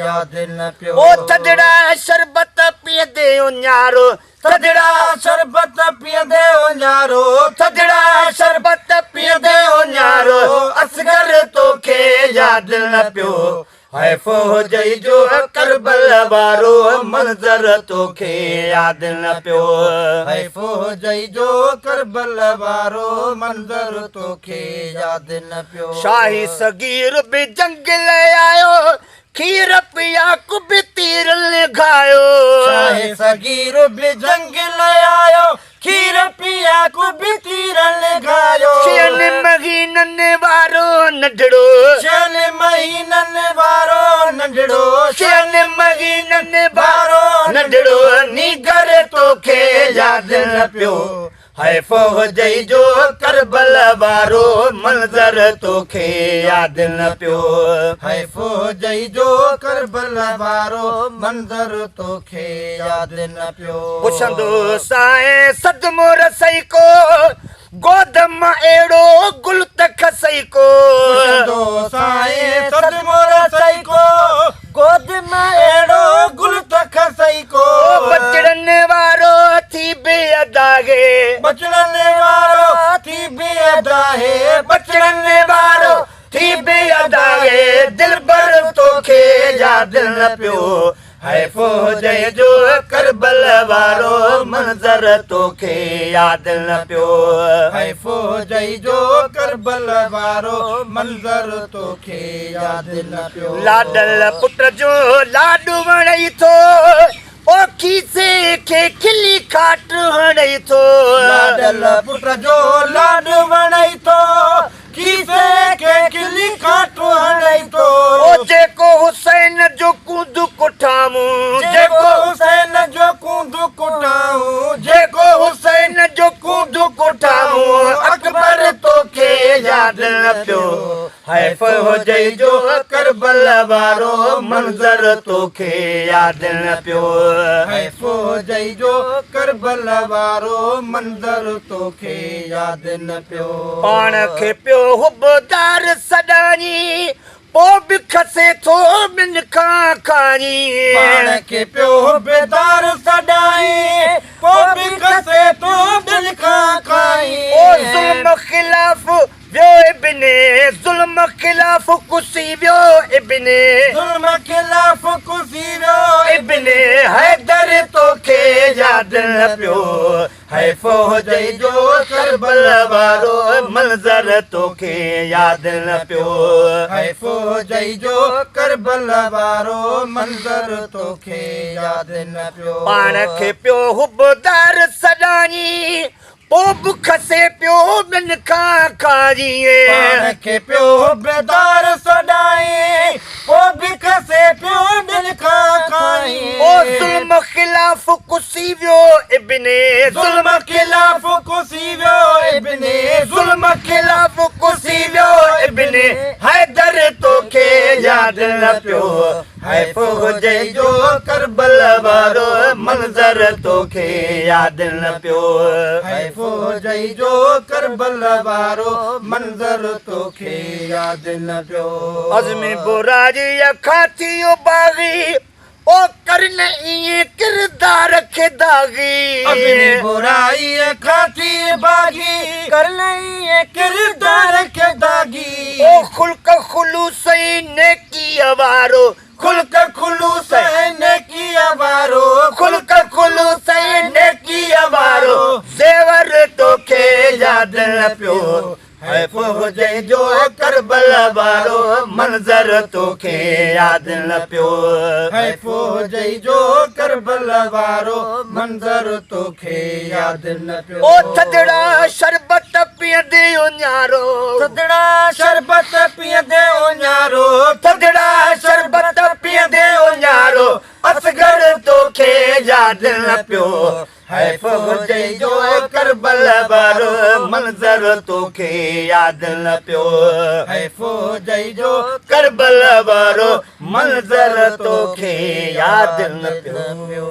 याद न पियो। ओ थदड़ा शरबत पींदे ओ न्यारो, थदड़ा शरबत पींदे ओ न्यारो, थदड़ा शरबत पींदे ओ न्यारो, असगर तोखे याद न पियो। है फौजई जो करबल वारो मंज़र तोखे याद न पियो। है फौजई जो करबल वारो मंज़र तोखे याद न पियो। शाही सगीर भी जंग ले आयो, खीर पिया को भी तीर लगायो। शाही सगीर भी जंग ले आयो, खीर पिया को भी तीर लगायो। छन महीनन वारो नंढड़ो, छन महीनन वारो नंढड़ो, छन महीनन वारो नंढड़ो, नीगर तोखे याद न पियो। है फौजई जो करबल वारो मंज़र तोखे याद न पियो। है फौजई जो करबल वारो मंज़र तोखे याद न पियो। पुछंदो साए सदमो रसई को, गोदम एड़ो गुल तक सई को। पुछंदो साए सदमो रसई को, गोद में एड़ो गुल तक सई को। बचड़न वारो थी बेअदागे, बचड़न वारो थी बेअदाहे, बचड़न वारो थी बेअदागे, दिल भर तोखे याद न पियो। है फौजई जो करबल वारो मंज़र तोखे याद न पियो। है फौजई जो करबल वारो मंज़र तोखे याद न पियो। लाडल पुट जो लाडू वणई थो, ओ खीसे खे खिली खाट हणई थो। लाडल पुट जो लाडू वणई थो, खीसे खे खिली खाट हणई थो। ओ जेको हुसैन जो कूदू कुठामू, जेको हुसैन जो कूदू कुठाऊं, जेको हुसैन जो कूदू कुठामू, अकबर तोखे याद न पियो। है फौजई जो करबल वारो मंज़र तोखे याद न पियो। है फौजई जो करबल वारो मंज़र तोखे याद न पियो। पाण खे पियो हुबदार सॾाई, पो बि खसे थो ॿिन खां खाई। पाण खे पियो बेदार सॾाई, पोइ बि खसे तो दिल खां खाई। ओ ज़ुल्म खिलाफ़ वियो इब्ने, ज़ुल्म खिलाफ़ कुसी वियो इब्ने, ज़ुल्म खिलाफ़ कुसी वियो इब्ने हैदर तोखे याद न पियो। है फौजई जो करबल वारो मंज़र तोखे याद न पियो। है फौजई जो करबल वारो मंज़र तोखे याद न पियो। पाण खे पियो हुबदार सॾाई, पो बि खसे पियो ॿिन खां खाई। पाण खे पियो बेदार सॾाई, पोइ बि खसे पियो दिल खां खाई। ओ ज़ुल्म खिलाफ़ कुसी वियो इब्ने, ज़ुल्म खिलाफ़ कुसी वियो इब्ने, ज़ुल्म खिलाफ़ कुसी वियो इब्ने, हैदर तोखे याद न पियो। है फौजई जो करबल वारो मंज़र तोखे याद न पियो। है फौजई जो करबल वारो मंज़र तोखे याद न पियो। अज़मी बुरारी खां थियो बाग़ी, ओ करन इएं किरदार खे दागी। अपनी बुराई खां थी बागी, करन इएं किरदार खे दागी। ओ खुल्क खुलूस नेकी वारो, खुल्क खुलूस नेकी वारो, खुल्क खुलूस नेकी वारो, ज़ेवर तोखे याद न पियो। है फौजई जो करबल वारो मंज़र तोखे याद न पियो। है फौजई जो करबल वारो मंज़र तोखे याद न पियो। ओ थदड़ा शरबत पींदे ओ न्यारो, थदड़ा शरबत पींदे ओ न्यारो, थदड़ा शरबत पींदे ओ न्यारो, असगर तोखे याद न पियो। है फौजई जो करबल वारो मंज़र तोखे याद न पियो। है फौजई जो करबल वारो मंज़र तोखे याद न पियो।